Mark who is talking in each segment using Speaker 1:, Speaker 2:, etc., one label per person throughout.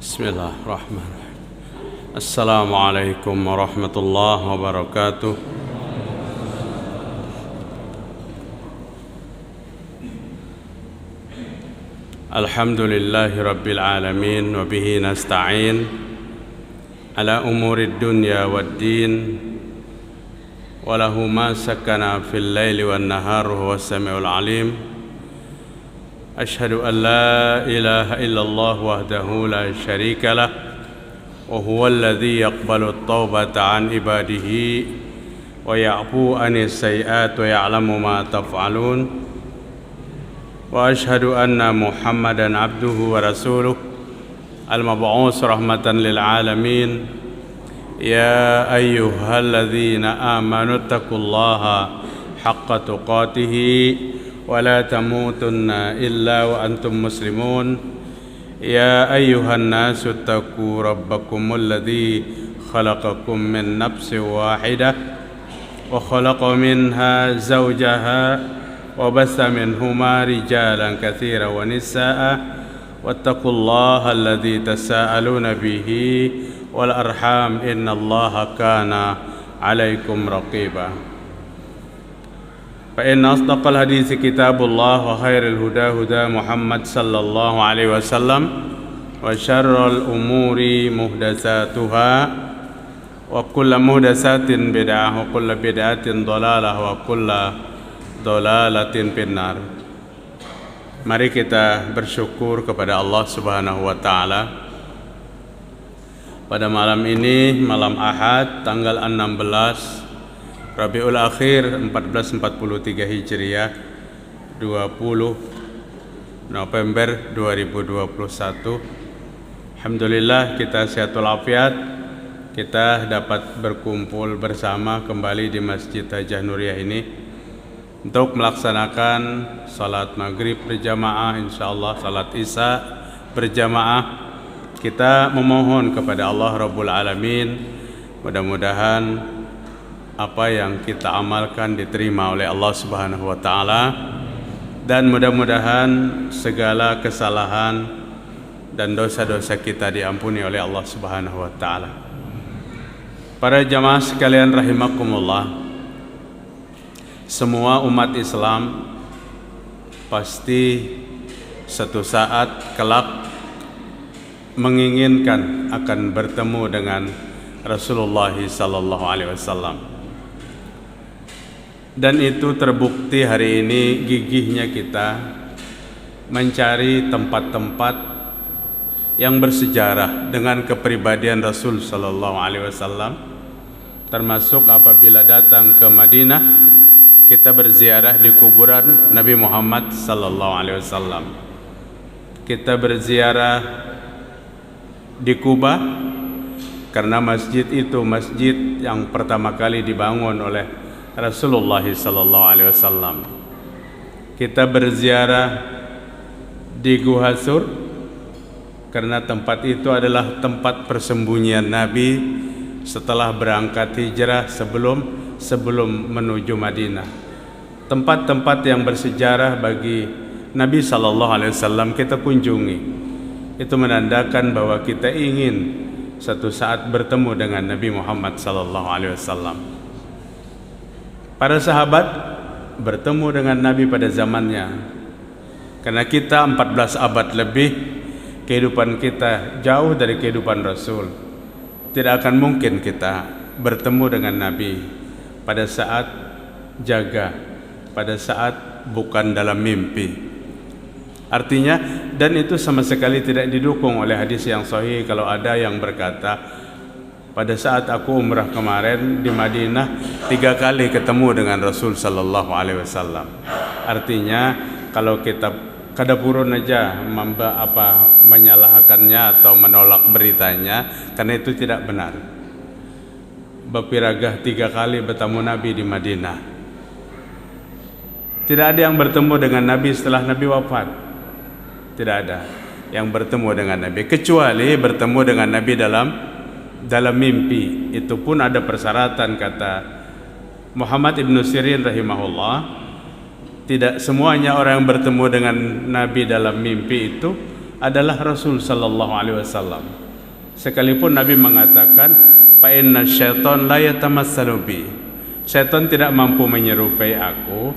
Speaker 1: Bismillahirrahmanirrahim. Assalamualaikum warahmatullahi wabarakatuh. Alhamdulillahi rabbil alamin wa bihi nasta'in ala umurid dunya waddin wa lahu ma sakana fil laili wan nahar huwa as-sami'ul alim. أشهد أن لا إله إلا الله وحده لا شريك له وهو الذي يقبل التوبة عن عباده ويعفو عن السيئات ويعلم ما تفعلون وأشهد أن محمدا عبده ورسوله المبعوث رحمة للعالمين يا أيها الذين آمنوا اتقوا الله حق تقاته ولا تموتن إلا وأنتم مسلمون يا أيها الناس اتقوا ربكم الذي خلقكم من نفس واحدة وخلق منها زوجها وبث منهما رجالا كثيرا ونساء واتقوا الله الذي تساءلون به والأرحام إن الله كان عليكم رقيبا فإن أصدق الحديث كتاب الله وخير الهدى هدى محمد صلى الله عليه وسلم وشر الأمور محدثاتها وكل محدثات بدعة وكل بدعة ضلالة وكل ضلالة في النار. Mari kita bersyukur kepada Allah Subhanahu wa taala. Pada malam ini, malam Ahad tanggal 16 Rabiul Akhir 1443 Hijriah, 20 November 2021. Alhamdulillah kita sehat walafiat. Kita dapat berkumpul bersama kembali di Masjid Hajah Nuriyah ini untuk melaksanakan salat maghrib berjamaah, insyaallah salat isya berjamaah. Kita memohon kepada Allah Rabbul Alamin, mudah-mudahan apa yang kita amalkan diterima oleh Allah Subhanahu wa taala, dan mudah-mudahan segala kesalahan dan dosa-dosa kita diampuni oleh Allah Subhanahu wa taala. Para jamaah sekalian rahimakumullah, semua umat Islam pasti suatu saat kelak menginginkan akan bertemu dengan Rasulullah sallallahu alaihi wasallam. Dan itu terbukti hari ini gigihnya kita mencari tempat-tempat yang bersejarah dengan kepribadian Rasul sallallahu alaihi wasallam, termasuk apabila datang ke Madinah kita berziarah di kuburan Nabi Muhammad sallallahu alaihi wasallam. Kita berziarah di Kuba karena masjid itu masjid yang pertama kali dibangun oleh Rasulullah sallallahu alaihi wasallam. Kita berziarah di Gua Sur karena tempat itu adalah tempat persembunyian Nabi setelah berangkat hijrah sebelum menuju Madinah. Tempat-tempat yang bersejarah bagi Nabi sallallahu alaihi wasallam kita kunjungi. Itu menandakan bahwa kita ingin satu saat bertemu dengan Nabi Muhammad sallallahu alaihi wasallam. Para sahabat bertemu dengan Nabi pada zamannya. Karena kita 14 abad lebih, kehidupan kita jauh dari kehidupan Rasul. Tidak akan mungkin kita bertemu dengan Nabi pada saat jaga, pada saat bukan dalam mimpi. Artinya, dan itu sama sekali tidak didukung oleh hadis yang sahih kalau ada yang berkata, pada saat aku umrah kemarin di Madinah 3 kali ketemu dengan Rasul sallallahu alaihi wasallam. Artinya kalau kita kadapurun aja menyalahkannya atau menolak beritanya, karena itu tidak benar. Bapiragah 3 kali bertemu Nabi di Madinah. Tidak ada yang bertemu dengan Nabi setelah Nabi wafat. Tidak ada yang bertemu dengan Nabi, kecuali bertemu dengan Nabi dalam mimpi. Itu pun ada persyaratan, kata Muhammad ibn Sirin rahimahullah. Tidak semuanya orang yang bertemu dengan Nabi dalam mimpi itu adalah Rasul sallallahu alaihi wasallam. Sekalipun Nabi mengatakan, "Fa inna syaitan la yatamassalu bi." Syaitan tidak mampu menyerupai aku.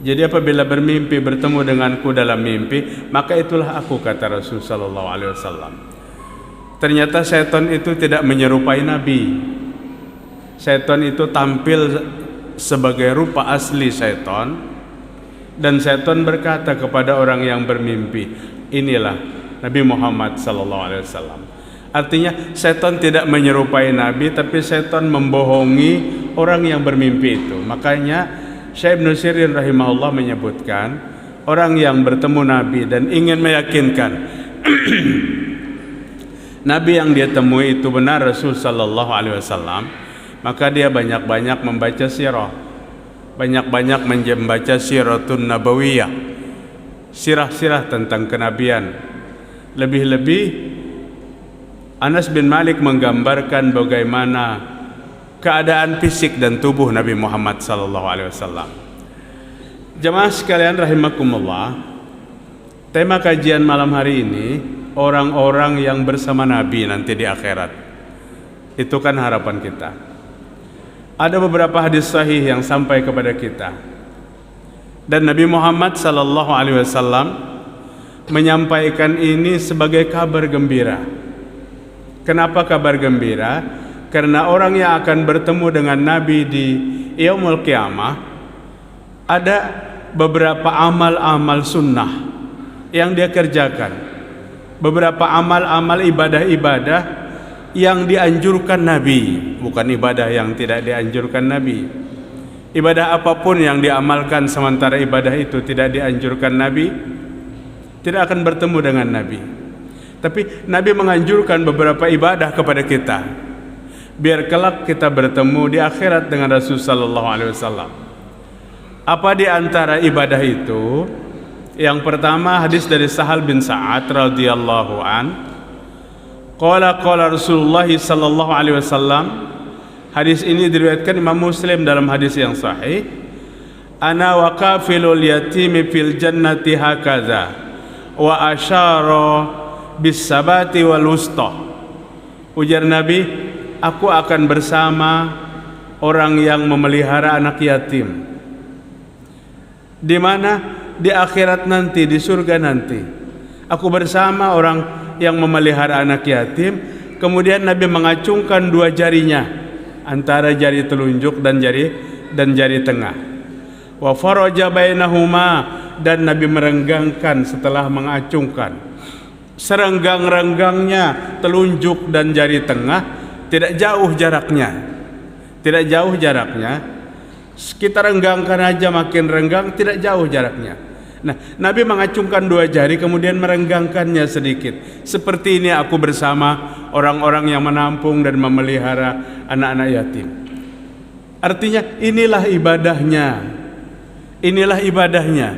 Speaker 1: Jadi apabila bermimpi bertemu denganku dalam mimpi, maka itulah aku, kata Rasul sallallahu alaihi wasallam. Ternyata syaitan itu tidak menyerupai Nabi. Syaitan itu tampil sebagai rupa asli syaitan. Dan syaitan berkata kepada orang yang bermimpi, inilah Nabi Muhammad sallallahu alaihi wasallam. Artinya syaitan tidak menyerupai Nabi, tapi syaitan membohongi orang yang bermimpi itu. Makanya Syekh Ibnu Sirin rahimahullah menyebutkan, orang yang bertemu Nabi dan ingin meyakinkan Nabi yang dia temui itu benar Rasul sallallahu alaihi wasallam, maka dia banyak-banyak membaca sirah, banyak-banyak membaca siratun nabawiyah, sirah-sirah tentang kenabian. Lebih-lebih Anas bin Malik menggambarkan bagaimana keadaan fisik dan tubuh Nabi Muhammad sallallahu alaihi wasallam. Jemaah sekalian rahimakumullah, tema kajian malam hari ini orang-orang yang bersama Nabi nanti di akhirat. Itu kan harapan kita. Ada beberapa hadis sahih yang sampai kepada kita, dan Nabi Muhammad sallallahu alaihi wasallam menyampaikan ini sebagai kabar gembira. Kenapa kabar gembira? Karena orang yang akan bertemu dengan Nabi di Yaumul Qiyamah, ada beberapa amal-amal sunnah yang dia kerjakan, beberapa amal-amal ibadah-ibadah yang dianjurkan Nabi, bukan ibadah yang tidak dianjurkan Nabi. Ibadah apapun yang diamalkan sementara ibadah itu tidak dianjurkan Nabi, tidak akan bertemu dengan Nabi. Tapi Nabi menganjurkan beberapa ibadah kepada kita, biar kelak kita bertemu di akhirat dengan Rasul sallallahu alaihi wasallam. Apa di antara ibadah itu? Yang pertama, hadis dari Sahal bin Sa'ad radhiyallahu an. Qala Rasulullah sallallahu alaihi wasallam. Hadis ini diriwayatkan Imam Muslim dalam hadis yang sahih. Ana wa kafilul yatimi fil jannati hakaza wa asyara bis sabati wal wusta. Ujar Nabi, aku akan bersama orang yang memelihara anak yatim. Di mana? Di akhirat nanti, di surga nanti. Aku bersama orang yang memelihara anak yatim. Kemudian Nabi mengacungkan dua jarinya, antara jari telunjuk dan jari tengah. Wa faraja bainahuma, dan Nabi merenggangkan setelah mengacungkan. Serenggang-renggangnya telunjuk dan jari tengah tidak jauh jaraknya. Tidak jauh jaraknya. Kita renggangkan aja makin renggang, tidak jauh jaraknya. Nah, Nabi mengacungkan dua jari kemudian merenggangkannya sedikit. Seperti ini aku bersama orang-orang yang menampung dan memelihara anak-anak yatim. Artinya inilah ibadahnya. Inilah ibadahnya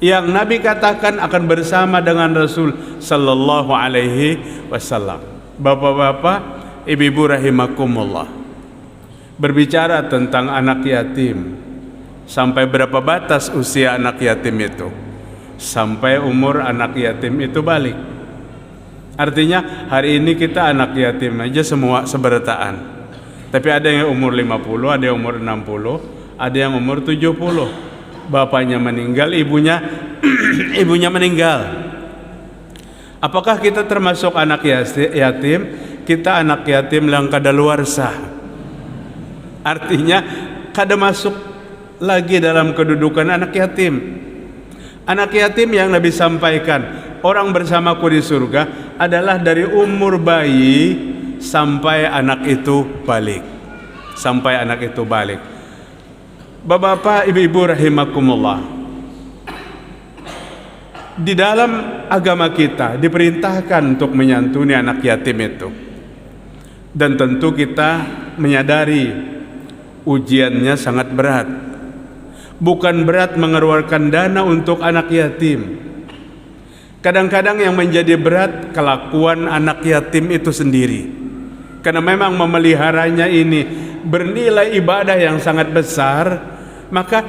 Speaker 1: yang Nabi katakan akan bersama dengan Rasul sallallahu alaihi wasallam. Bapak-bapak, ibu-ibu rahimakumullah, berbicara tentang anak yatim, sampai berapa batas usia anak yatim itu? Sampai umur anak yatim itu balik. Artinya hari ini kita anak yatim aja semua seberataan. Tapi ada yang umur 50, ada yang umur 60, ada yang umur 70. Bapaknya meninggal, ibunya meninggal. Apakah kita termasuk anak yatim? Kita anak yatim yang kadaluarsa. Artinya kada masuk lagi dalam kedudukan anak yatim. Anak yatim yang Nabi sampaikan, orang bersamaku di surga adalah dari umur bayi sampai anak itu balik. Sampai anak itu balik. Bapak-bapak, ibu-ibu rahimakumullah, di dalam agama kita diperintahkan untuk menyantuni anak yatim itu. Dan tentu kita menyadari ujiannya sangat berat. Bukan berat mengeluarkan dana untuk anak yatim. Kadang-kadang yang menjadi berat kelakuan anak yatim itu sendiri. Karena memang memeliharanya ini bernilai ibadah yang sangat besar, maka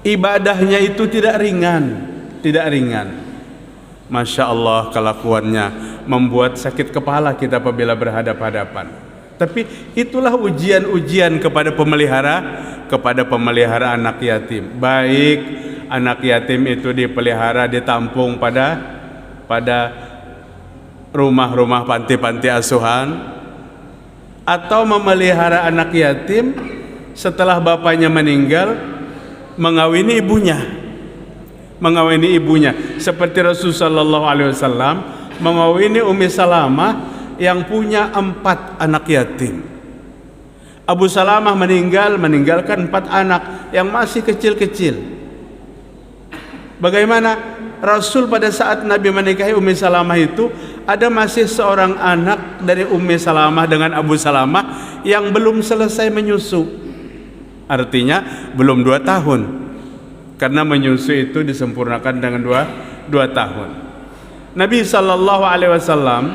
Speaker 1: ibadahnya itu tidak ringan, tidak ringan. Masya Allah kelakuannya membuat sakit kepala kita apabila berhadap-hadapan. Tapi itulah ujian-ujian kepada pemelihara anak yatim. Baik anak yatim itu dipelihara, ditampung pada rumah-rumah panti-panti asuhan, atau memelihara anak yatim setelah bapaknya meninggal mengawini ibunya, seperti Rasulullah SAW mengawini Ummi Salamah yang punya 4 anak yatim. Abu Salamah meninggalkan 4 anak yang masih kecil-kecil. Bagaimana Rasul pada saat Nabi menikahi Ummi Salamah itu, ada masih seorang anak dari Ummi Salamah dengan Abu Salamah yang belum selesai menyusu. Artinya belum 2 tahun. Karena menyusu itu disempurnakan dengan 2 tahun. Nabi SAW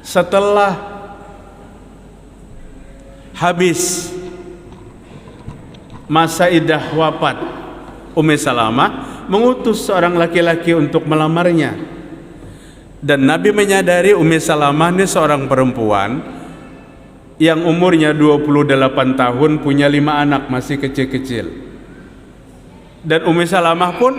Speaker 1: setelah habis masa iddah wafat Ummi Salamah, mengutus seorang laki-laki untuk melamarnya. Dan Nabi menyadari Ummi Salamah ini seorang perempuan yang umurnya 28 tahun, punya 5 anak masih kecil-kecil. Dan Ummi Salamah pun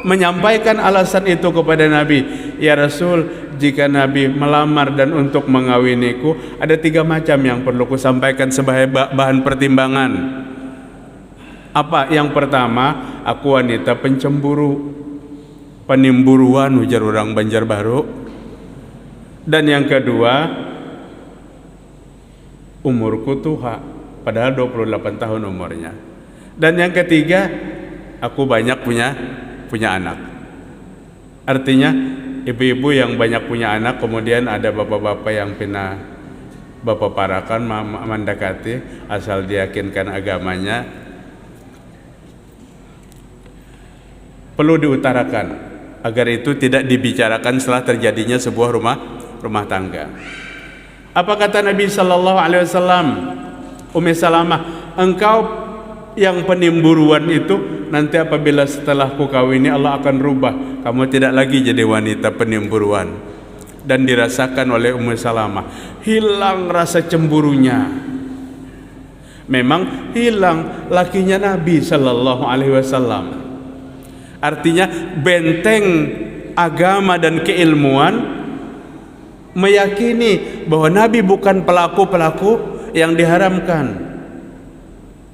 Speaker 1: menyampaikan alasan itu kepada Nabi. Ya Rasul, jika Nabi melamar dan untuk mengawiniku, ada 3 macam yang perlu kusampaikan sebagai bahan pertimbangan. Apa? Yang pertama, aku wanita pencemburu, penimburuan, ujar orang Banjarbaru. Dan yang kedua, umurku tua, padahal 28 tahun umurnya. Dan yang ketiga, aku banyak punya anak. Artinya ibu-ibu yang banyak punya anak, kemudian ada bapak-bapak yang pina bapak parakan mendekati asal diyakinkan agamanya, perlu diutarakan agar itu tidak dibicarakan setelah terjadinya sebuah rumah tangga. Apa kata Nabi sallallahu alaihi wasallam? Ummi Salamah, engkau yang penimburuan itu, nanti apabila setelah ku kawini Allah akan rubah, kamu tidak lagi jadi wanita penimburuan. Dan dirasakan oleh Ummu Salamah, hilang rasa cemburunya. Memang hilang lakinya Nabi sallallahu alaihi wasallam. Artinya benteng agama dan keilmuan meyakini bahwa Nabi bukan pelaku-pelaku yang diharamkan.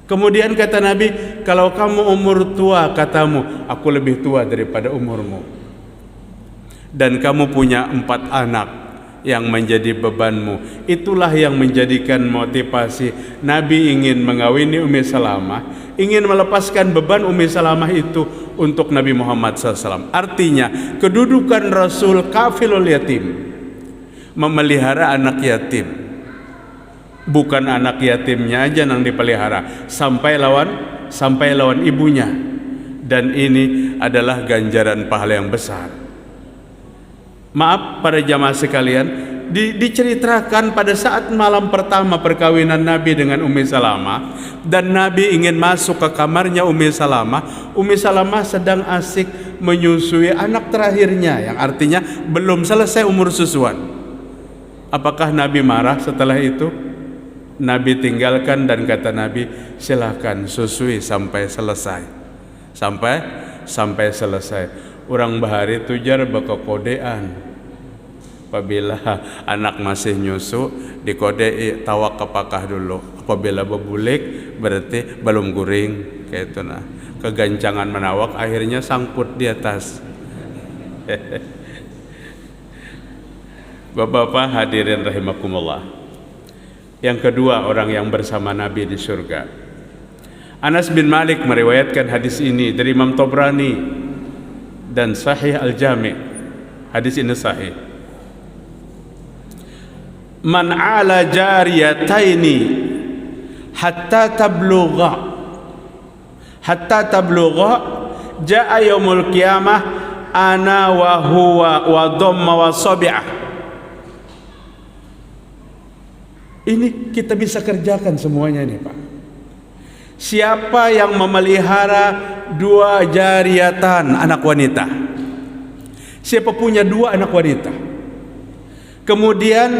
Speaker 1: Kemudian kata Nabi, kalau kamu umur tua, katamu, aku lebih tua daripada umurmu. Dan kamu punya 4 anak yang menjadi bebanmu. Itulah yang menjadikan motivasi Nabi ingin mengawini Ummi Salamah, ingin melepaskan beban Ummi Salamah itu untuk Nabi Muhammad SAW. Artinya kedudukan Rasul kafilul yatim, memelihara anak yatim. Bukan anak yatimnya aja yang dipelihara, sampai lawan ibunya. Dan ini adalah ganjaran pahala yang besar. Maaf para jamaah sekalian, diceritakan pada saat malam pertama perkawinan Nabi dengan Ummi Salamah, dan Nabi ingin masuk ke kamarnya Ummi Salamah. Ummi Salamah sedang asik menyusui anak terakhirnya, yang artinya belum selesai umur susuan. Apakah Nabi marah setelah itu? Nabi tinggalkan dan kata Nabi, silakan susui sampai selesai. Sampai selesai. Orang bahari tujar baka kodean. Apabila anak masih nyusu, dikodei tawak kepakah dulu. Apabila bebulik, berarti belum guring. Kayak itu nah. Kegancangan menawak, akhirnya sangkut di atas. Bapak-bapak hadirin rahimakumullah. Yang kedua, orang yang bersama Nabi di surga. Anas bin Malik meriwayatkan hadis ini dari Imam Tabrani dan Sahih Al-Jami'. Hadis ini sahih. Man ala jariyataini hatta tablugha jaa yaumul qiyamah ana wa huwa wa dhamma wa sabi'ah. Ini kita bisa kerjakan semuanya nih Pak. Siapa yang memelihara 2 jariyatan, anak wanita? Siapa punya 2 anak wanita, kemudian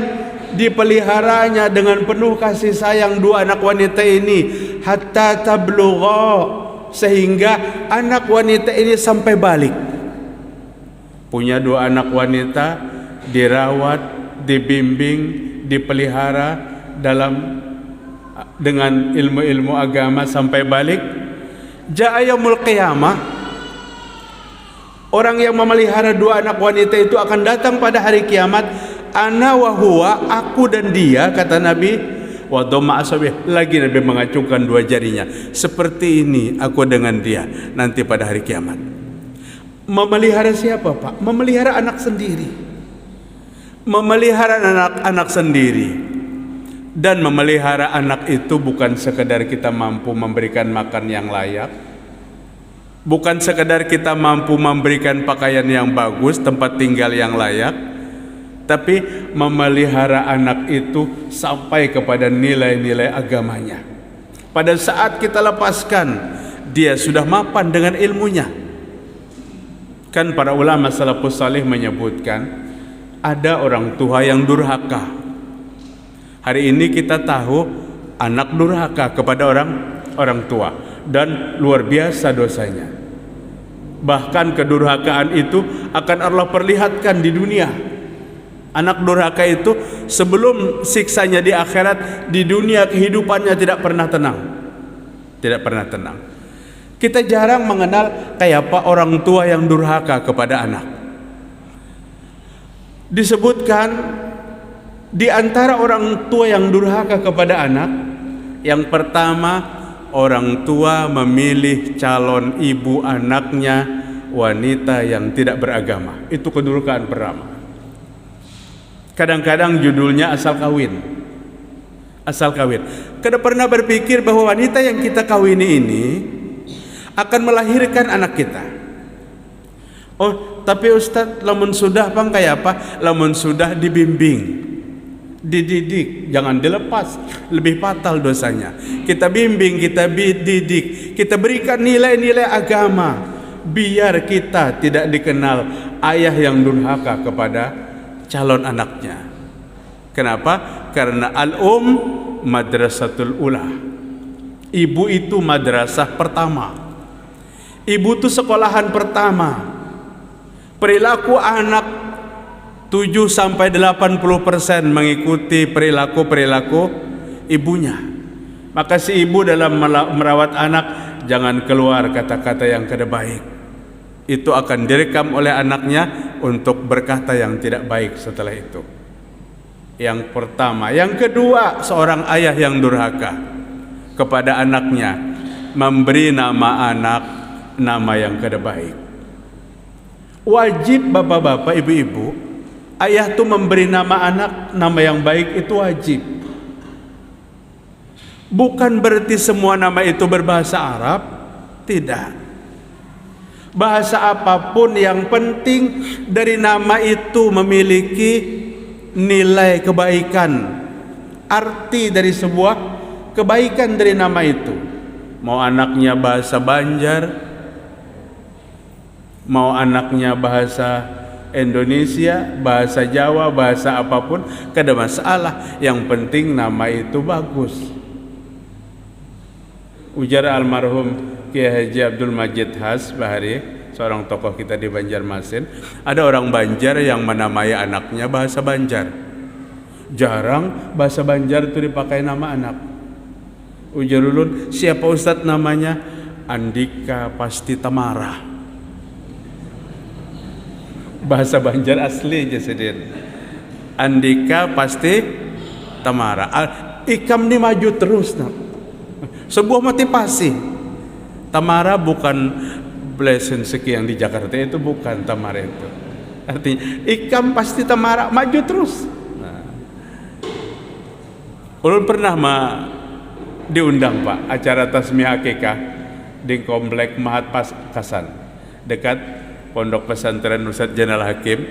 Speaker 1: dipeliharanya dengan penuh kasih sayang 2 anak wanita ini hatta tablugha, sehingga anak wanita ini sampai balik. Punya 2 anak wanita, dirawat, dibimbing, dipelihara dengan ilmu-ilmu agama sampai balik. Ja'a yaumul qiyamah, orang yang memelihara 2 anak wanita itu akan datang pada hari kiamat. Ana wa huwa, aku dan dia, kata Nabi. Wa dhamma asabi, lagi Nabi mengacungkan 2 jarinya. Seperti ini aku dengan dia nanti pada hari kiamat. Memelihara siapa, Pak? Memelihara anak sendiri. Memelihara anak sendiri. Dan memelihara anak itu bukan sekedar kita mampu memberikan makan yang layak, bukan sekedar kita mampu memberikan pakaian yang bagus, tempat tinggal yang layak, tapi memelihara anak itu sampai kepada nilai-nilai agamanya. Pada saat kita lepaskan, dia sudah mapan dengan ilmunya. Kan para ulama salafus salih menyebutkan ada orang tua yang durhaka. Hari ini kita tahu anak durhaka kepada orang tua dan luar biasa dosanya. Bahkan kedurhakaan itu akan Allah perlihatkan di dunia. Anak durhaka itu sebelum siksanya di akhirat, di dunia kehidupannya tidak pernah tenang. Tidak pernah tenang. Kita jarang mengenal kayak apa orang tua yang durhaka kepada anak. Disebutkan di antara orang tua yang durhaka kepada anak, yang pertama, orang tua memilih calon ibu anaknya wanita yang tidak beragama. Itu kedurhakaan pertama. Kadang-kadang judulnya asal kawin. Asal kawin. Kada pernah berpikir bahwa wanita yang kita kawini ini akan melahirkan anak kita. Oh, tapi Ustadz, lamun sudah bang kayak apa? Lamun sudah dibimbing, dididik, jangan dilepas, lebih fatal dosanya. Kita bimbing, kita didik, kita berikan nilai-nilai agama, biar kita tidak dikenal ayah yang durhaka kepada calon anaknya. Kenapa? Karena madrasatul ula. Ibu itu madrasah pertama. Ibu itu sekolahan pertama. Perilaku anak 7-80% mengikuti perilaku ibunya. Maka si ibu dalam merawat anak jangan keluar kata-kata yang kada baik. Itu akan direkam oleh anaknya untuk berkata yang tidak baik setelah itu. Yang pertama. Yang kedua, seorang ayah yang durhaka kepada anaknya, memberi nama anak nama yang kada baik. Wajib bapak-bapak, ibu-ibu, ayah tuh memberi nama anak nama yang baik, itu wajib. Bukan berarti semua nama itu berbahasa Arab, tidak. Bahasa apapun yang penting dari nama itu memiliki nilai kebaikan, arti dari sebuah kebaikan dari nama itu. Mau anaknya bahasa Banjar, mau anaknya bahasa Indonesia, bahasa Jawa, bahasa apapun, kada masalah. Yang penting nama itu bagus. Ujar almarhum Kiai Haji Abdul Majid Has Bahari, seorang tokoh kita di Banjarmasin, ada orang Banjar yang menamai anaknya bahasa Banjar. Jarang bahasa Banjar itu dipakai nama anak. Ujar ulun, siapa Ustadz namanya? Andika Pasti Tamara. Bahasa Banjar asli Jasidin. Andika Pasti Tamara. Ikam ini maju terus, nak. Sebuah motivasi. Tamara bukan blessing seki yang di Jakarta, itu bukan Tamara itu. Artinya Ikam Pasti Tamara, maju terus. Nah. Ulun pernah diundang Pak acara tasmiyah akikah di komplek Mahat Kasan dekat Pondok Pesantren Ustadz Jainal Hakim.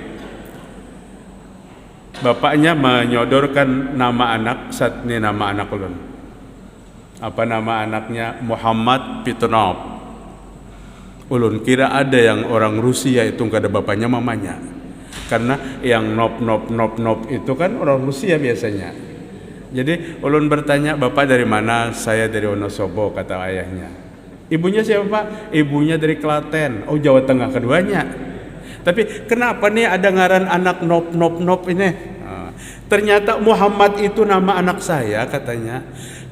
Speaker 1: Bapaknya menyodorkan nama anak, saat ini nama anak ulun. Apa nama anaknya? Muhammad Pitunov. Ulun kira ada yang orang Rusia itu nggak ada bapaknya mamanya, karena yang nop itu kan orang Rusia biasanya. Jadi ulun bertanya, bapak dari mana? Saya dari Wonosobo, kata ayahnya. Ibunya siapa pak? Ibunya dari Klaten. Oh, Jawa Tengah keduanya. Tapi kenapa nih ada ngaran anak nop ini? Ternyata Muhammad itu nama anak saya katanya.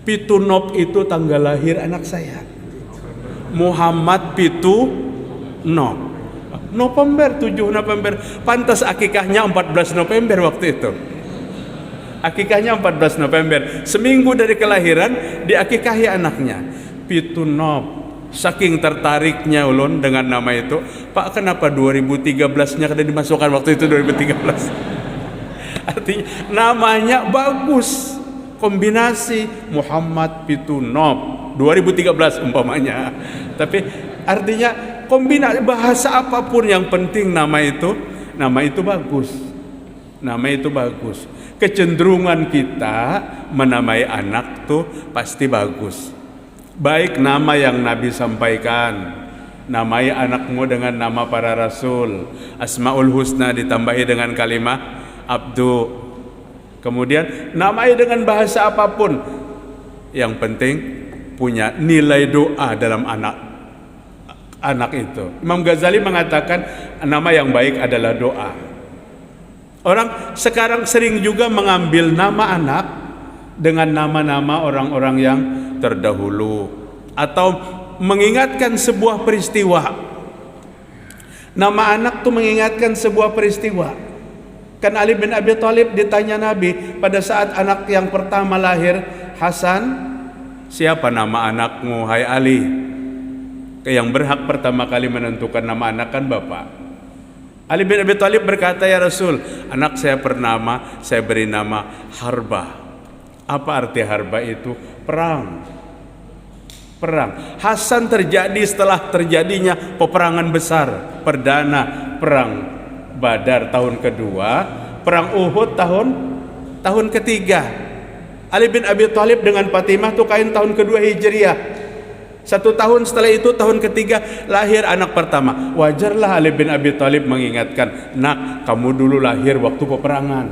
Speaker 1: Pitunov itu tanggal lahir anak saya. Muhammad Pitunov. November, 7 November. Pantas akikahnya 14 November waktu itu. Akikahnya 14 November. Seminggu dari kelahiran diakikahi anaknya. Pitunov. Saking tertariknya ulun dengan nama itu, Pak, kenapa 2013-nya kada dimasukkan waktu itu 2013? Artinya namanya bagus. Kombinasi Muhammad Pitunov 2013 umpamanya. Tapi artinya kombinasi bahasa apapun yang penting nama itu bagus. Nama itu bagus. Kecenderungan kita menamai anak tuh pasti bagus. Baik nama yang Nabi sampaikan, namai anakmu dengan nama para rasul, Asmaul Husna ditambahi dengan kalimat Abdu. Kemudian namai dengan bahasa apapun, yang penting punya nilai doa dalam anak itu. Imam Ghazali mengatakan nama yang baik adalah doa. Orang sekarang sering juga mengambil nama anak dengan nama-nama orang-orang yang terdahulu atau mengingatkan sebuah peristiwa. Nama anak tuh mengingatkan sebuah peristiwa. Kan Ali bin Abi Thalib ditanya Nabi pada saat anak yang pertama lahir, Hasan, siapa nama anakmu hai Ali? Yang berhak pertama kali menentukan nama anak kan bapak. Ali bin Abi Thalib berkata, ya Rasul, anak saya bernama, saya beri nama Harba. Apa arti harba itu? Perang. Hasan terjadi setelah terjadinya peperangan besar perdana, perang Badar tahun kedua, perang Uhud tahun ketiga. Ali bin Abi Thalib dengan Fatimah tuh kain tahun kedua Hijriah. 1 tahun setelah itu tahun ketiga lahir anak pertama. Wajarlah Ali bin Abi Thalib mengingatkan, nak, kamu dulu lahir waktu peperangan.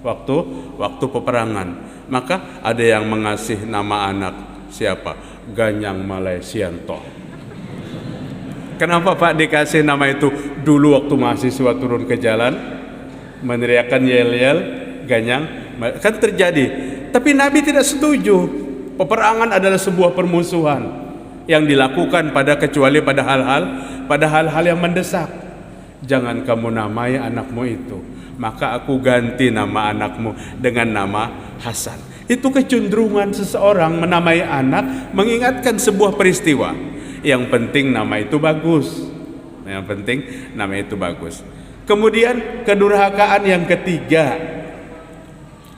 Speaker 1: Waktu peperangan. Maka ada yang mengasih nama anak siapa? Ganyang Malaysianto. Kenapa Pak dikasih nama itu? Dulu waktu mahasiswa turun ke jalan meneriakkan yel-yel Ganyang, kan terjadi. Tapi Nabi tidak setuju. Peperangan adalah sebuah permusuhan yang dilakukan kecuali pada hal-hal yang mendesak. Jangan kamu namai anakmu itu, maka aku ganti nama anakmu dengan nama Hasan. Itu kecenderungan seseorang menamai anak mengingatkan sebuah peristiwa. Yang penting nama itu bagus. Kemudian kedurhakaan yang ketiga,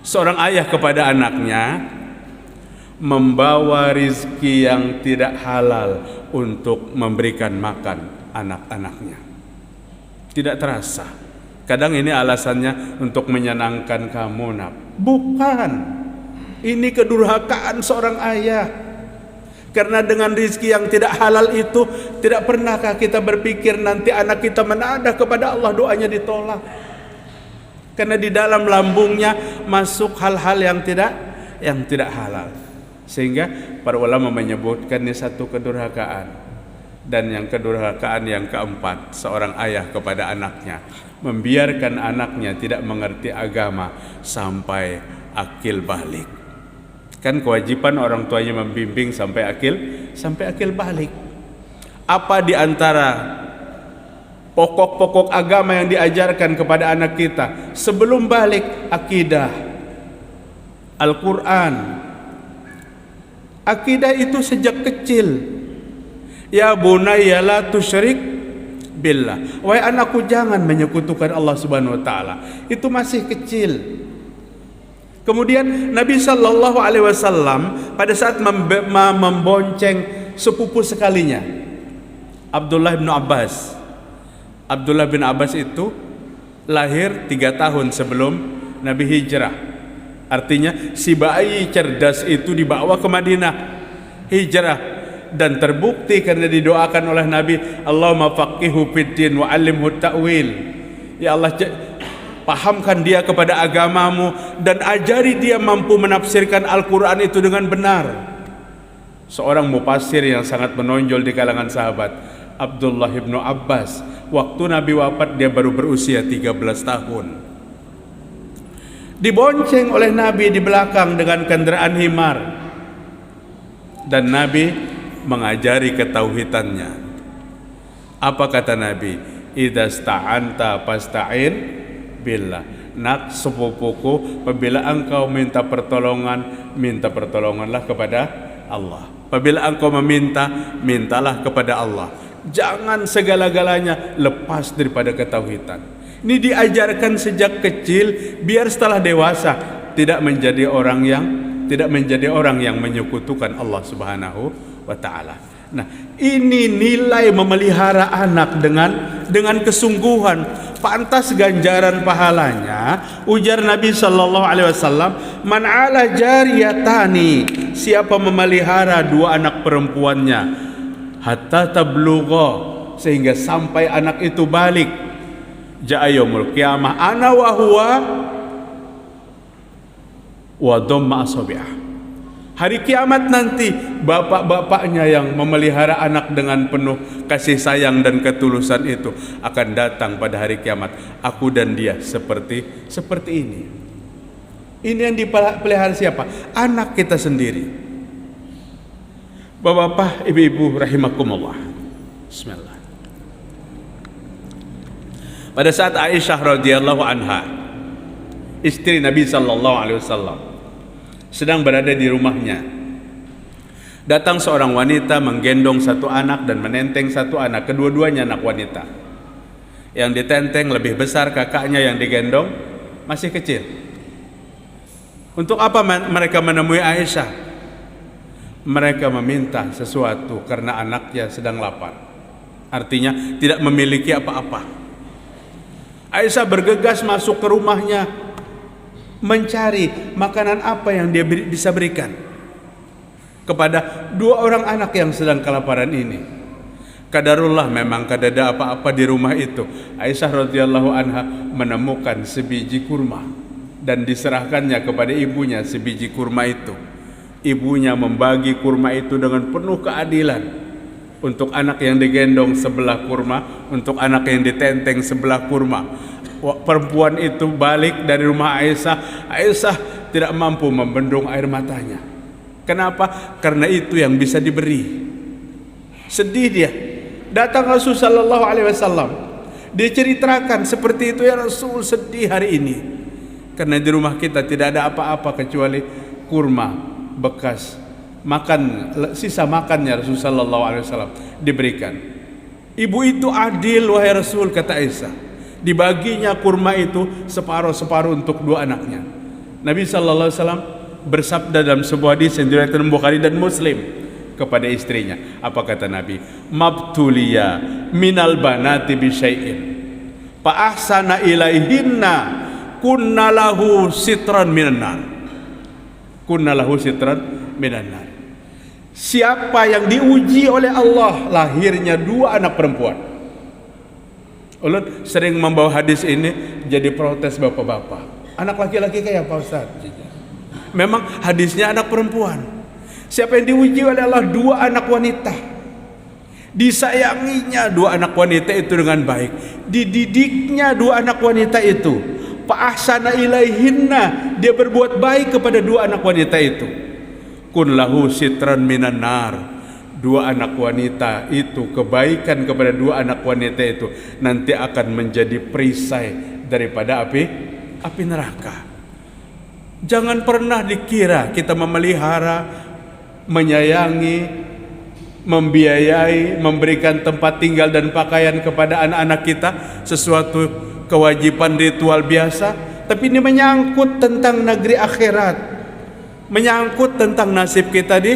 Speaker 1: seorang ayah kepada anaknya membawa rizki yang tidak halal untuk memberikan makan anak-anaknya. Tidak terasa. Kadang ini alasannya untuk menyenangkan kamu, nak. Bukan. Ini kedurhakaan seorang ayah. Karena dengan rizki yang tidak halal itu, tidak pernahkah kita berpikir nanti anak kita menadah kepada Allah, doanya ditolak. Karena di dalam lambungnya masuk hal-hal yang tidak halal. Sehingga para ulama menyebutkan ini satu kedurhakaan. Dan yang kedurhakaan yang keempat, seorang ayah kepada anaknya membiarkan anaknya tidak mengerti agama sampai akil balik. Kan kewajiban orang tuanya membimbing sampai akil balik. Apa di antara pokok-pokok agama yang diajarkan kepada anak kita sebelum balik? Akidah, Al-Quran. Akidah itu sejak kecil. Ya bunayya la tusyrik billah. Wahai anakku, jangan menyekutukan Allah Subhanahu wa taala. Itu masih kecil. Kemudian Nabi sallallahu alaihi wasallam pada saat membonceng sepupu sekalinya, Abdullah bin Abbas. Abdullah bin Abbas itu lahir 3 tahun sebelum Nabi hijrah. Artinya si bayi cerdas itu dibawa ke Madinah, hijrah, dan terbukti karena didoakan oleh Nabi, Allahumma faqihu fiddin wa 'allimhu ta'wil. Ya Allah, pahamkan dia kepada agamamu dan ajari dia mampu menafsirkan Al-Quran itu dengan benar. Seorang mufassir yang sangat menonjol di kalangan sahabat, Abdullah ibnu Abbas, waktu Nabi wafat dia baru berusia 13 tahun. Dibonceng oleh Nabi di belakang dengan kendaraan himar, dan Nabi mengajari ketauhidannya. Apa kata Nabi? Idza sta'anta fasta'in billah. Nak sepupuku, apabila engkau minta pertolonganlah kepada Allah. Apabila engkau meminta, mintalah kepada Allah. Jangan segala-galanya lepas daripada ketauhidan. Ini diajarkan sejak kecil biar setelah dewasa tidak menjadi orang yang menyekutukan Allah Subhanahu wa taala. Nah, ini nilai memelihara anak dengan kesungguhan, pantas ganjaran pahalanya. Ujar Nabi sallallahu alaihi wasallam, "Man 'ala jariyatani," siapa memelihara dua anak perempuannya, hatta tablugha, sehingga sampai anak itu balik, ja'a yaumul qiyamah ana wa huwa wa dhamma asabi'ah. Hari kiamat nanti bapak-bapaknya yang memelihara anak dengan penuh kasih sayang dan ketulusan itu akan datang pada hari kiamat. Aku dan dia seperti ini. Ini yang dipelihara siapa? Anak kita sendiri. Bapak-bapak, ibu-ibu rahimakumullah. Bismillah. Pada saat Aisyah radhiyallahu anha, istri Nabi sallallahu alaihi wasallam, sedang berada di rumahnya, datang seorang wanita menggendong satu anak dan menenteng satu anak, kedua-duanya anak wanita. Yang ditenteng lebih besar, kakaknya yang digendong masih kecil. Untuk apa mereka menemui Aisyah? Mereka meminta sesuatu karena anaknya sedang lapar. Artinya tidak memiliki apa-apa. Aisyah bergegas masuk ke rumahnya, mencari makanan apa yang dia bisa berikan kepada dua orang anak yang sedang kelaparan ini. Qadarullah, memang kada ada apa-apa di rumah itu. Aisyah radhiyallahu anha menemukan sebiji kurma dan diserahkannya kepada ibunya sebiji kurma itu. Ibunya membagi kurma itu dengan penuh keadilan. Untuk anak yang digendong sebelah kurma, untuk anak yang ditenteng sebelah kurma. Perempuan itu balik dari rumah Aisyah. Aisyah tidak mampu membendung air matanya. Kenapa? Karena itu yang bisa diberi. Sedih dia. Datang Rasul sallallahu alaihi wasallam. Dia ceritakan seperti itu, ya Rasul, sedih hari ini. Karena di rumah kita tidak ada apa-apa kecuali kurma bekas makan, sisa makannya Rasul sallallahu alaihi wasallam diberikan. Ibu itu adil wahai Rasul, kata Aisyah. Dibaginya kurma itu separuh-separuh untuk dua anaknya. Nabi sallallahu alaihi wasallam bersabda dalam sebuah hadis yang diriwayatkan Bukhari dan Muslim kepada istrinya. Apa kata Nabi? Mabtuliya minal banati bi syai'in fa ahsana ilaihinna kunna lahu sitran minan nar. Kunna lahu sitran minan nar. Siapa yang diuji oleh Allah lahirnya dua anak perempuan. Ulun sering membawa hadis ini jadi protes bapak-bapak. Anak laki-laki kayak apa Ustaz? Memang hadisnya anak perempuan. Siapa yang diuji oleh Allah dua anak wanita. Disayanginya dua anak wanita itu dengan baik. Dididiknya dua anak wanita itu. Fa ahsana ilaihinna, dia berbuat baik kepada dua anak wanita itu. Kun lahu sitran minan nar, dua anak wanita itu, kebaikan kepada dua anak wanita itu nanti akan menjadi perisai daripada api neraka. Jangan pernah dikira kita memelihara, menyayangi, membiayai, memberikan tempat tinggal dan pakaian kepada anak-anak kita sesuatu kewajiban ritual biasa, tapi ini menyangkut tentang negeri akhirat, menyangkut tentang nasib kita di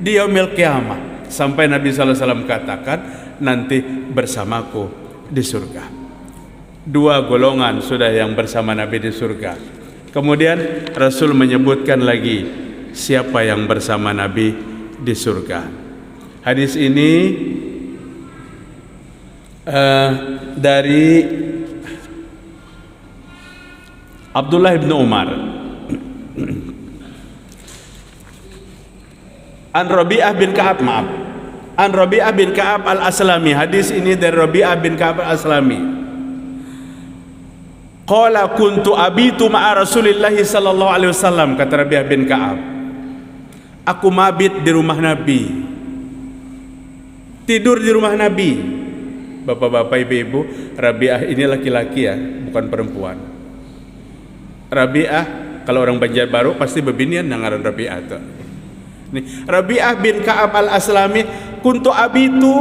Speaker 1: yaumil qiyamah. Sampai Nabi sallallahu alaihi wasallam katakan, nanti bersamaku di surga. Dua golongan sudah yang bersama Nabi di surga. Kemudian Rasul menyebutkan lagi siapa yang bersama Nabi di surga. Hadis ini dari Abdullah bin Umar an Rabi'ah bin Ka'ab, an Rabi'ah bin Ka'ab al-Aslami. Hadis ini dari Rabi'ah bin Ka'ab al-Aslami. Qala kuntu abitu ma'a Rasulillah sallallahu alaihi wasallam, kata Rabi'ah bin Ka'ab, aku mabit di rumah Nabi, tidur di rumah Nabi. Bapak-bapak, ibu-ibu, Rabi'ah ini laki-laki ya, bukan perempuan. Rabi'ah, kalau orang Banjarbaru pasti bebinian nangaran Rabi'ah tuh. Nih, Rabi'ah bin Ka'ab al-Aslami, kuntu abitu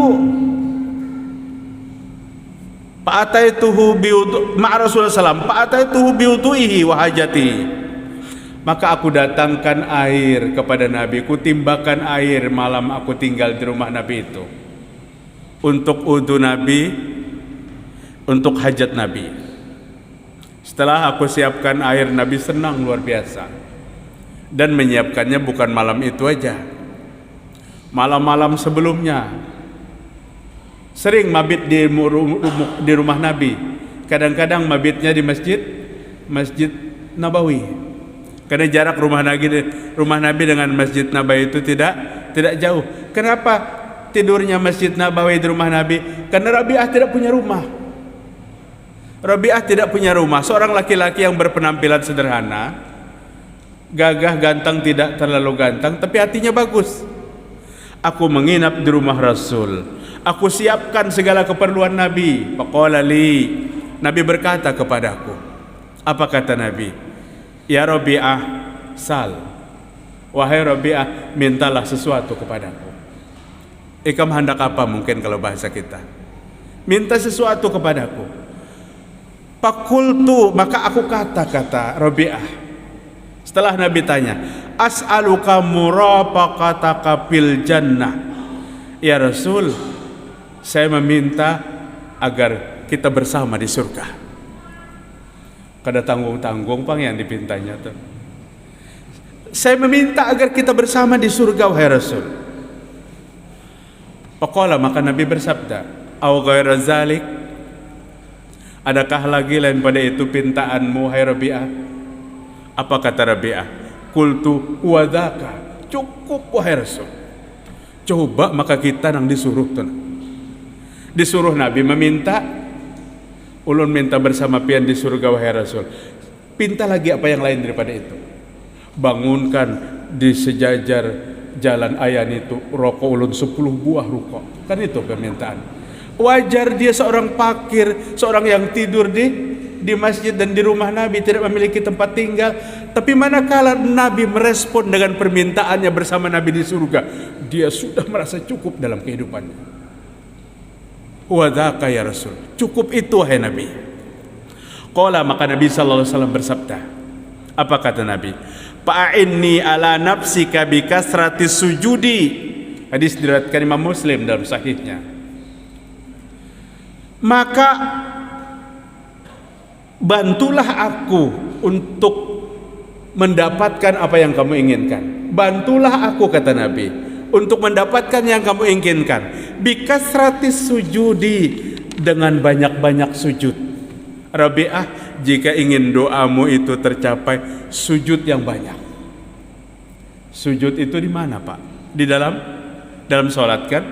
Speaker 1: fa'ataituhu biwudu ma'a Rasulullah sallam, fa'ataituhu biwudu'ihi wa hajati. Maka aku datangkan air kepada Nabi, ku timbakan air malam aku tinggal di rumah Nabi itu, untuk wudu Nabi, untuk hajat Nabi. Setelah aku siapkan air, Nabi senang luar biasa. Dan menyiapkannya bukan malam itu aja, malam-malam sebelumnya sering mabit di rumah Nabi. Kadang-kadang mabitnya di Masjid Nabawi, karena jarak rumah Nabi dengan Masjid Nabawi itu tidak jauh. Kenapa tidurnya Masjid Nabawi di rumah Nabi? Karena Rabi'ah tidak punya rumah. Rabi'ah tidak punya rumah, seorang laki-laki yang berpenampilan sederhana, gagah, ganteng, tidak terlalu ganteng, tapi hatinya bagus. Aku menginap di rumah Rasul, aku siapkan segala keperluan Nabi. Faqala li, Nabi berkata kepadaku, apa kata Nabi? Ya Rabi'ah, sal, wahai Rabi'ah, mintalah sesuatu kepadaku. Ikam hendak apa mungkin kalau bahasa kita? Minta sesuatu kepadaku. Fakultu, maka aku kata Rabi'ah, setelah Nabi tanya, as'aluka murafaqataka fil jannah. Ya Rasul, saya meminta agar kita bersama di surga. Kada tanggung-tanggung pang yang dipintanya tuh. Saya meminta agar kita bersama di surga, wahai Rasul. Faqala, maka Nabi bersabda, au ghaira zalik, adakah lagi lain pada itu pintaanmu, hai Rabi'ah? Apa kata Rabi'ah? Qultu wadaka, cukup wahai Rasul. Coba maka kita nang disuruh tuh, disuruh Nabi meminta, ulun minta bersama pian di surga wahai Rasul. Pinta lagi apa yang lain daripada itu? Bangunkan di sejajar jalan ayan itu rokok ulun 10 buah rokok. Kan itu permintaan. Wajar dia seorang fakir, seorang yang tidur di masjid dan di rumah Nabi, tidak memiliki tempat tinggal. Tapi manakala Nabi merespon dengan permintaannya bersama Nabi di surga, dia sudah merasa cukup dalam kehidupannya. Wadaka ya Rasul, cukup itu wahai Nabi. Qala, maka Nabi sallallahu alaihi wasallam bersabda, apa kata Nabi? Fa'inni ala nafsika bi kasrati sujudi. Hadis diriwayatkan Imam Muslim dalam sahihnya. Maka bantulah aku untuk mendapatkan apa yang kamu inginkan. Bantulah aku, kata Nabi, untuk mendapatkan yang kamu inginkan. Bi kasrati sujudi, dengan banyak-banyak sujud. Rabi'ah, jika ingin doamu itu tercapai, sujud yang banyak. Sujud itu di mana, Pak? Di dalam sholat kan?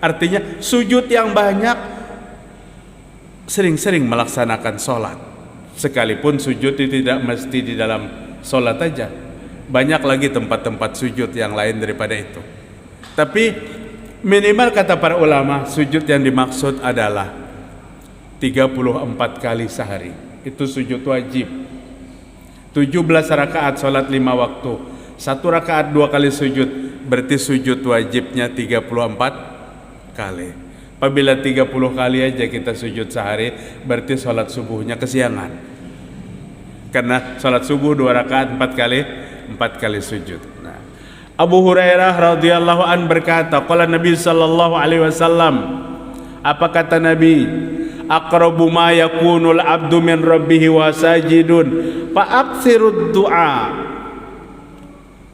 Speaker 1: Artinya sujud yang banyak, sering-sering melaksanakan sholat. Sekalipun sujud itu tidak mesti di dalam sholat aja, banyak lagi tempat-tempat sujud yang lain daripada itu. Tapi minimal kata para ulama, sujud yang dimaksud adalah 34 kali sehari. Itu sujud wajib. 17 rakaat sholat 5 waktu, 1 rakaat 2 kali sujud, berarti sujud wajibnya 34 kali. Apabila 30 kali aja kita sujud sehari, berarti sholat subuhnya kesiangan. Karena sholat subuh 2 rakaat 4 kali sujud. Nah, Abu Hurairah radhiyallahu an berkata, qala Nabi sallallahu alaihi wasallam, apa kata Nabi? aqrabu ma yakunul abdu min rabbih wa sajidun fa aktsirud du'a.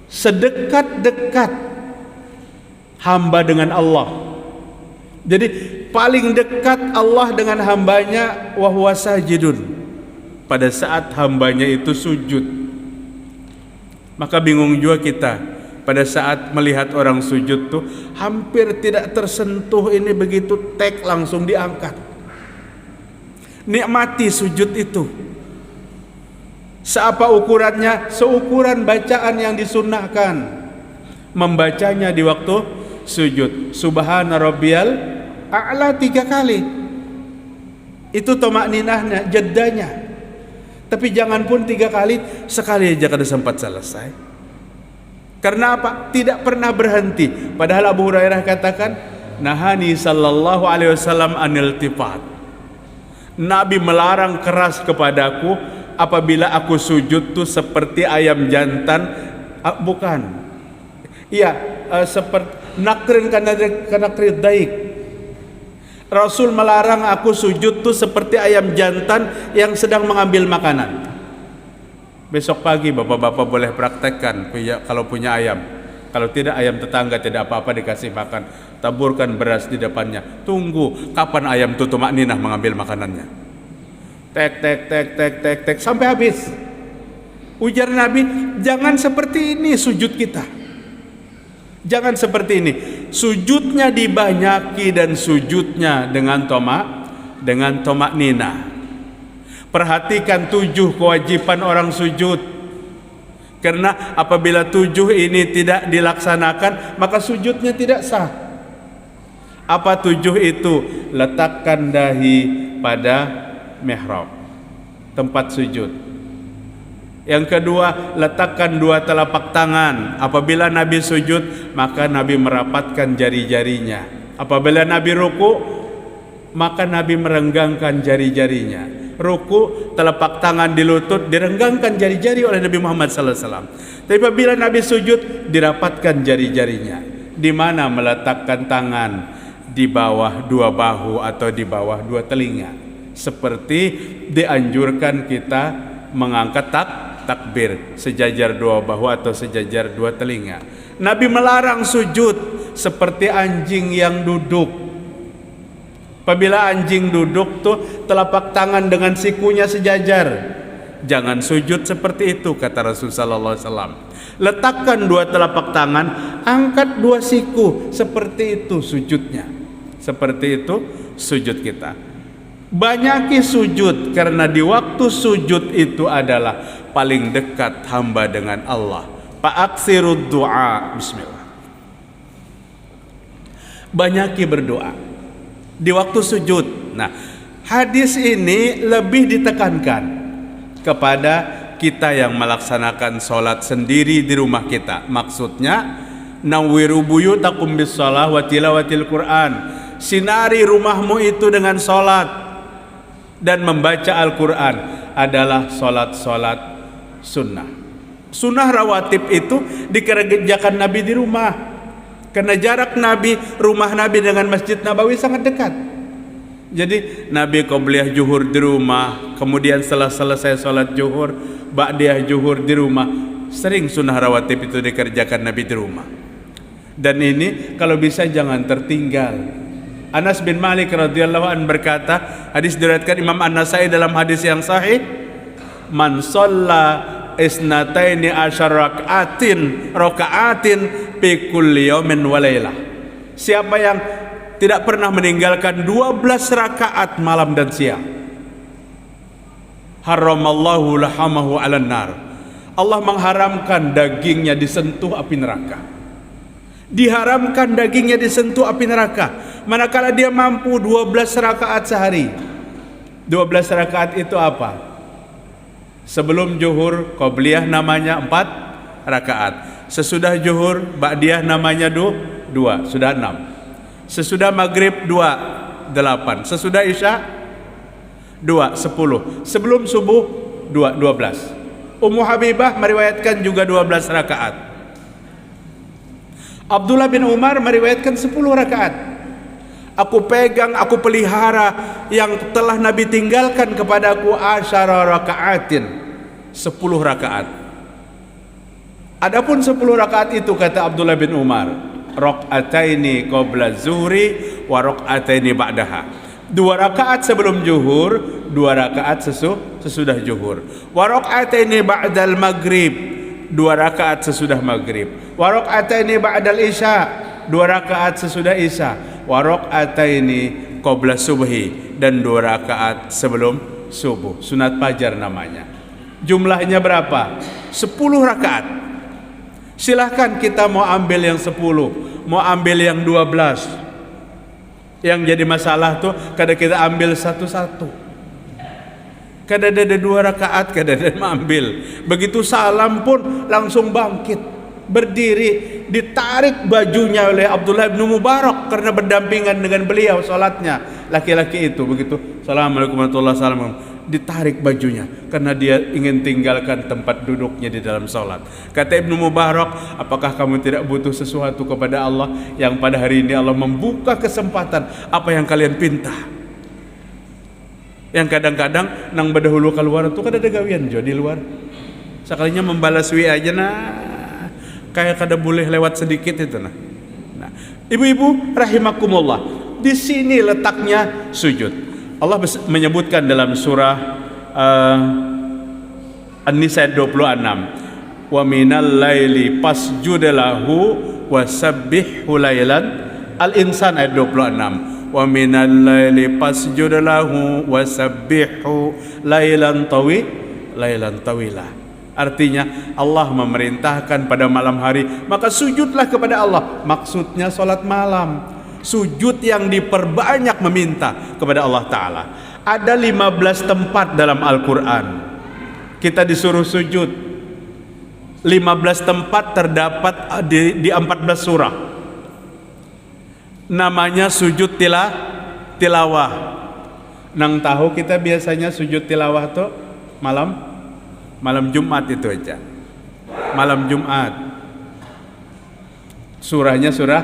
Speaker 1: Sedekat-dekat hamba dengan Allah. Jadi paling dekat Allah dengan hambanya wa huwa sajidun, pada saat hambanya itu sujud. Maka bingung juga kita pada saat melihat orang sujud tuh hampir tidak tersentuh, ini begitu tek langsung diangkat. Nikmati sujud itu. Seapa ukurannya? Seukuran bacaan yang disunnahkan. Membacanya di waktu sujud. Subhana rabbiyal a'la 3 kali. Itu tomakninahnya, jedanya. Tapi jangan pun 3 kali, sekali aja kada sempat selesai. Karena apa? Tidak pernah berhenti. Padahal Abu Hurairah katakan, nahani sallallahu alaihi wasallam anil tifat. Nabi melarang keras kepadaku apabila aku sujud tuh seperti ayam jantan, bukan. Iya, seperti nakrin kana daik. Rasul melarang aku sujud tuh seperti ayam jantan yang sedang mengambil makanan. Besok pagi bapak-bapak boleh praktekkan kalau punya ayam. Kalau tidak, ayam tetangga tidak apa-apa dikasih makan. Taburkan beras di depannya. Tunggu kapan ayam itu tumakninah mengambil makanannya. Tek tek tek tek tek tek sampai habis. Ujar Nabi, jangan seperti ini sujud kita. Jangan seperti ini. Sujudnya dibanyaki dan sujudnya dengan tomakninah. Perhatikan 7 kewajiban orang sujud. Karena apabila 7 ini tidak dilaksanakan, maka sujudnya tidak sah. Apa 7 itu? Letakkan dahi pada mihrab, tempat sujud. Yang kedua, letakkan 2 telapak tangan. Apabila Nabi sujud, maka Nabi merapatkan jari-jarinya. Apabila Nabi ruku, maka Nabi merenggangkan jari-jarinya. Ruku, telapak tangan di lutut, direnggangkan jari-jari oleh Nabi Muhammad SAW. Tapi apabila Nabi sujud, dirapatkan jari-jarinya. Di mana meletakkan tangan? Di bawah 2 bahu atau di bawah 2 telinga. Seperti dianjurkan kita mengangkat takbir sejajar 2 bahu atau sejajar 2 telinga. Nabi melarang sujud seperti anjing yang duduk. Apabila anjing duduk tuh telapak tangan dengan sikunya sejajar. Jangan sujud seperti itu, kata Rasul sallallahu alaihi wasallam. Letakkan 2 telapak tangan, angkat 2 siku, seperti itu sujudnya. Seperti itu sujud kita. Banyaki sujud, karena di waktu sujud itu adalah paling dekat hamba dengan Allah. Fa'aksirud du'a. Bismillah. Banyaki berdoa di waktu sujud. Nah, hadis ini lebih ditekankan kepada kita yang melaksanakan sholat sendiri di rumah kita. Maksudnya, nawwiru buyutakum bis-shalah wa tilawatil Qur'an. Sinari rumahmu itu dengan sholat dan membaca Al-Quran. Adalah sholat-sholat sunnah. Sunnah rawatib itu dikerjakan Nabi di rumah. Karena jarak Nabi, rumah Nabi dengan Masjid Nabawi sangat dekat. Jadi Nabi qobliyah zuhur di rumah, kemudian setelah selesai sholat zuhur, ba'diyah zuhur di rumah. Sering sunnah rawatib itu dikerjakan Nabi di rumah. Dan ini kalau bisa jangan tertinggal. Anas bin Malik radhiyallahu anhu berkata, hadis diriwayatkan Imam An-Nasai dalam hadis yang sahih, man shalla isnataini asyar raka'atin fi kulli yaumin wa lailah. Siapa yang tidak pernah meninggalkan 12 rakaat malam dan siang, haramallahu lahamahu 'alan nar. Allah mengharamkan dagingnya disentuh api neraka. Diharamkan dagingnya disentuh api neraka. Manakala dia mampu 12 rakaat sehari. 12 rakaat itu apa? Sebelum zuhur qobliyah namanya 4 rakaat. Sesudah zuhur ba'diyah namanya 2, sudah 6. Sesudah maghrib 2, 8. Sesudah isya 2, 10. Sebelum subuh 2, 12. Ummu Habibah meriwayatkan juga 12 rakaat. Abdullah bin Umar meriwayatkan 10 rakaat. Aku pegang, aku pelihara yang telah Nabi tinggalkan kepadaku asyara raka'atin, 10 rakaat. Adapun 10 rakaat itu kata Abdullah bin Umar, rakaataini qabla zuhri wa rakaataini ba'daha. 2 rakaat sebelum zuhur, 2 rakaat sesudah zuhur. Wa rakaataini ba'dal maghrib, 2 rakaat sesudah maghrib. Wa rakaataini ba'dal isya, 2 rakaat sesudah isya. Wa rakaataini qabla subhi, dan 2 rakaat sebelum subuh. Sunat fajar namanya. Jumlahnya berapa? 10 rakaat. Silahkan kita mau ambil yang 10, mau ambil yang 12. Yang jadi masalah tuh kadang kita ambil satu-satu. Kadang ada 2 rakaat, kadang ada mengambil. Begitu salam pun langsung bangkit, berdiri, ditarik bajunya oleh Abdullah bin Mubarak karena berdampingan dengan beliau salatnya. Laki-laki itu begitu, assalamualaikum warahmatullahi wabarakatuh, ditarik bajunya karena dia ingin tinggalkan tempat duduknya di dalam salat. Kata Ibnu Mubarak, apakah kamu tidak butuh sesuatu kepada Allah yang pada hari ini Allah membuka kesempatan apa yang kalian pinta? Yang kadang-kadang nang berdahulu keluar itu kada ada gawian jo di luar. Sekalinya membalas WA aja kayak kada boleh lewat sedikit itu nah. Ibu-ibu rahimakumullah, di sini letaknya sujud. Allah menyebutkan dalam surah An-Nisa 26, wa minal laili fasjud lahu wasabbihhu lailan. Al-Insan ayat 26, wa minal laili fasjud lahu wasabbihhu lailan tawila. Artinya Allah memerintahkan pada malam hari, maka sujudlah kepada Allah. Maksudnya salat malam, sujud yang diperbanyak meminta kepada Allah Ta'ala. Ada 15 tempat dalam Al-Quran kita disuruh sujud. 15 tempat terdapat di 14 surah. Namanya sujud tilawah. Nang tahu kita biasanya sujud tilawah tuh malam Jumat itu aja. Malam Jumat. Surahnya surah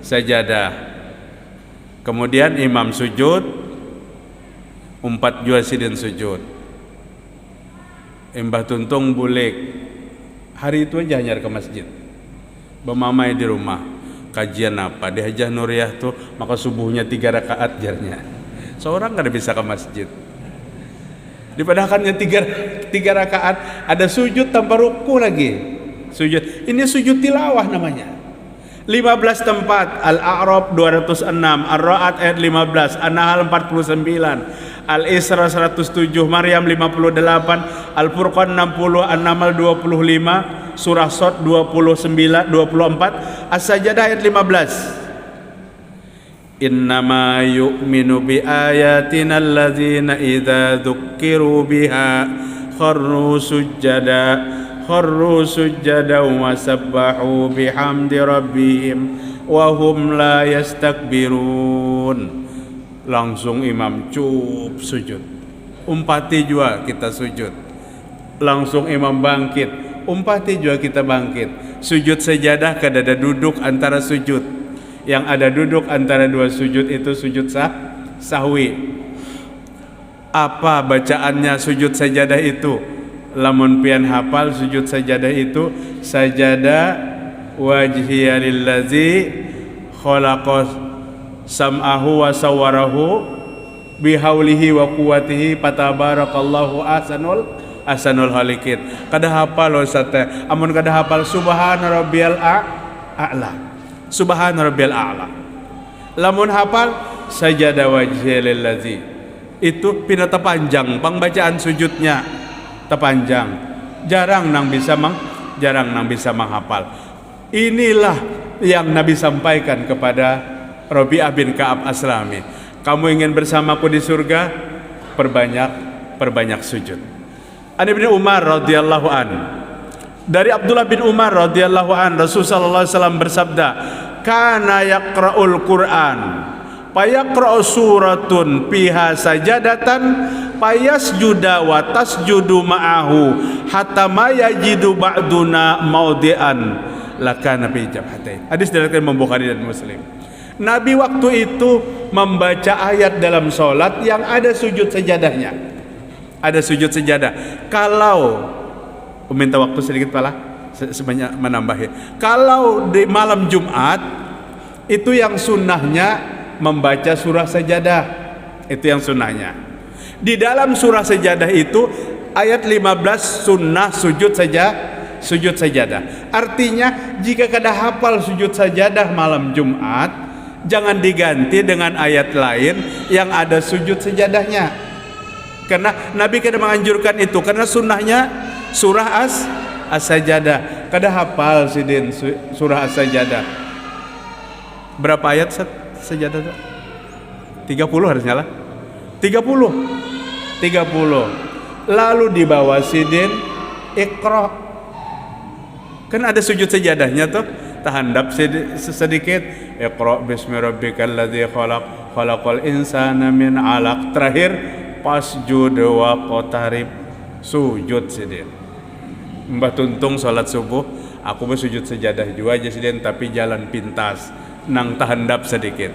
Speaker 1: Sajadah. Kemudian imam sujud, 4 jua sidin sujud. Mbah Tuntung bulik. Hari itu aja hanyar ke masjid. Bemamai di rumah. Kajian apa? Di Hajah Nuriyah tuh, maka subuhnya 3 rakaat jarnya. Seorang kada bisa ke masjid. Dipadahkannya 3 rakaat, ada sujud tanpa ruku lagi. Sujud. Ini sujud tilawah namanya. 15 tempat. Al-A'raf 206, Ar-Ra'd ayat 15, An-Nahl 49, Al-Isra 107, Maryam 58, Al-Furqan 60, An-Naml 25, Surah Shad 29, 24, As-Sajadah ayat 15. Innama yu'minu bi ayatina alladzina idza dzukkiru biha kharru sujjada wa sabbahu bihamdi rabbihim wa hum la yastakbirun. Langsung imam cup sujud, umpati juga kita sujud. Langsung imam bangkit, umpati juga kita bangkit. Sujud sajadah kada ada duduk antara sujud. Yang ada duduk antara 2 sujud itu sujud sahwi. Apa bacaannya sujud sajadah itu? Lamun pian hafal sujud sajadah itu, sajadah wajhiya lillazi khalaqas sam'ahu wa sawwarahu bihaulihi wa quwwatihi fatabarakallahu ahsanul khaliqin. Kada hafal ustaz, amun kada hafal subhana rabbiyal a'la. Subhana rabbiyal a'la. Lamun hafal sajadah wajhiya lillazi, itu pinata panjang pangbacaan sujudnya, tepanjang, jarang nang bisa menghafal. Inilah yang Nabi sampaikan kepada Rabi'ah bin Ka'ab Aslami. Kamu ingin bersamaku di surga? Perbanyak sujud. An Ibnu Umar radhiyallahu an. Dari Abdullah bin Umar radhiyallahu an, Rasulullah sallallahu alaihi wasallam bersabda, "Kana yaqra'ul Qur'an, fayaqra'u suratun fiha sajadatan fayasjuda wa tasjudu ma'ahu hatta ma yajidu ba'duna maudi'an lakana fi jabhatain." Hadis diriwayatkan Imam Bukhari dan Muslim. Nabi waktu itu membaca ayat dalam sholat yang ada sujud sajadahnya. Ada sujud sajadah. Kalau minta waktu sedikit pala sebanyak menambahi. Kalau di malam Jumat itu yang sunnahnya membaca surah sajadah. Itu yang sunnahnya. Di dalam surah sajadah itu ayat 15 sunnah sujud sajadah. Artinya jika kada hafal sujud sajadah malam Jumat, jangan diganti dengan ayat lain yang ada sujud sajadahnya. Karena Nabi kada menganjurkan itu, karena sunnahnya surah as-sajadah. Kada hafal sidin surah as-sajadah. Berapa ayat sajadah itu? 30 harusnya lah. 30. Lalu di bawah sidin Iqra. Kan ada sujud sajadahnya tuh. Tahandap sedikit. Iqra bismi rabbikal ladzi khalaq, khalaqal insana min 'alaq. Terakhir pasjud wa qatarib, sujud sidin. Mbah tuntung salat subuh, aku bersujud sajadah juga aja sidin, tapi jalan pintas nang tahandap sedikit.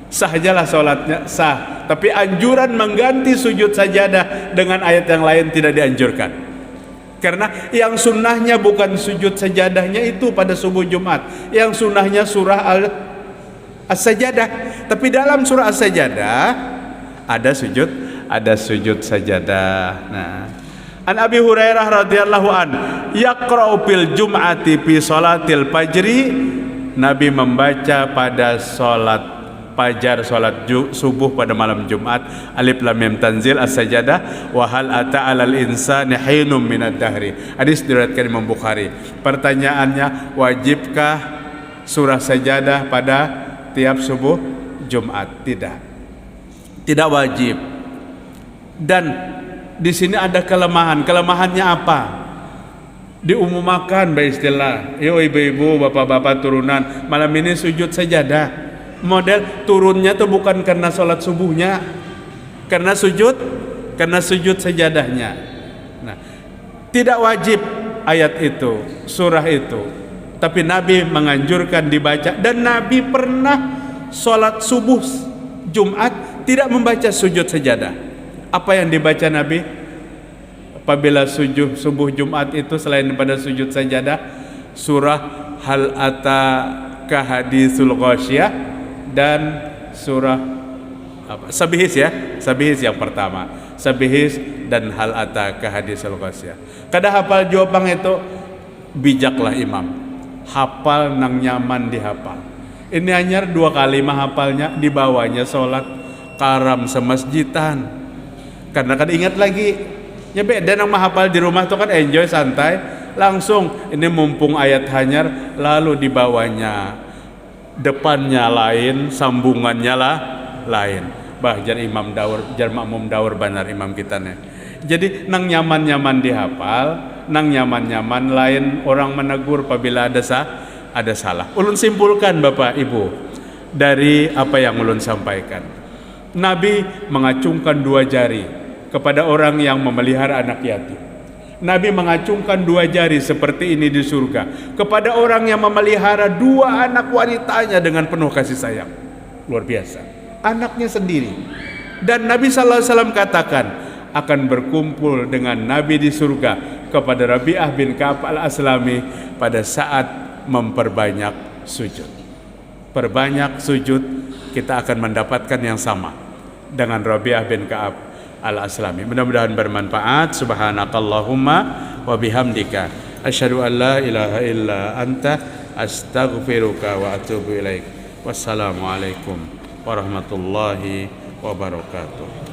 Speaker 1: Sah ajalah salatnya, sah. Tapi anjuran mengganti sujud sajadah dengan ayat yang lain tidak dianjurkan. Karena yang sunnahnya bukan sujud sajadahnya itu pada subuh Jumat. Yang sunnahnya surah as-sajadah. Tapi dalam surah as-sajadah ada sujud sajadah. Nah, an Abi Hurairah radhiyallahu an, yaqra'u fil jum'ati fi salatil fajri. Nabi membaca pada salat fajar, salat subuh pada malam Jumat, alif lam mim tanzil as-sajadah wa hal ata 'alal insani hinum minad dahri. Hadis diriwayatkan Imam Bukhari. Pertanyaannya, wajibkah surah sajadah pada tiap subuh Jumat? Tidak wajib. Dan di sini ada kelemahan. Kelemahannya apa? Diumumkan by istilah, yo ibu-ibu, bapak-bapak turunan, malam ini sujud sajadah. Model turunnya tuh bukan karena sholat subuhnya, karena sujud sajadahnya. Nah, tidak wajib ayat itu, surah itu, tapi Nabi menganjurkan dibaca. Dan Nabi pernah sholat subuh Jumat tidak membaca sujud sajadah. Apa yang dibaca Nabi apabila subuh Jumat itu selain pada sujud sajadah? Surah hal ataka hadisul ghasyiyah dan surah Sabihis ya. Sabihis yang pertama, Sabihis dan hal ataka hadisul ghasyiyah. Kada hafal jawaban itu, bijaklah imam, hafal nang nyaman dihafal. Ini hanya 2 kali menghafalnya, dibawanya sholat karam semasjidan. Karena kan ingat lagi, ya beda nang menghafal di rumah tuh kan enjoy santai, langsung ini mumpung ayat hanyar, lalu dibawanya depannya lain, sambungannya lah lain. Bah jar imam daur, jar makmum daur benar imam kita nih. Jadi nang nyaman-nyaman dihafal, nang nyaman-nyaman lain orang menegur apabila ada salah. Ulun simpulkan Bapak Ibu dari apa yang ulun sampaikan. Nabi mengacungkan 2 jari kepada orang yang memelihara anak yatim. Nabi mengacungkan 2 jari seperti ini di surga kepada orang yang memelihara 2 anak wanitanya dengan penuh kasih sayang. Luar biasa. Anaknya sendiri. Dan Nabi SAW katakan akan berkumpul dengan Nabi di surga kepada Rabi'ah bin Ka'ab al-Aslami pada saat memperbanyak sujud. Perbanyak sujud, kita akan mendapatkan yang sama dengan Rabi'ah bin Ka'ab al-Aslami. Mudah-mudahan bermanfaat. Subhanakallahumma wa bihamdika asyhadu an la ilaha illa anta astaghfiruka wa atubu ilaik. Wassalamualaikum warahmatullahi wabarakatuh.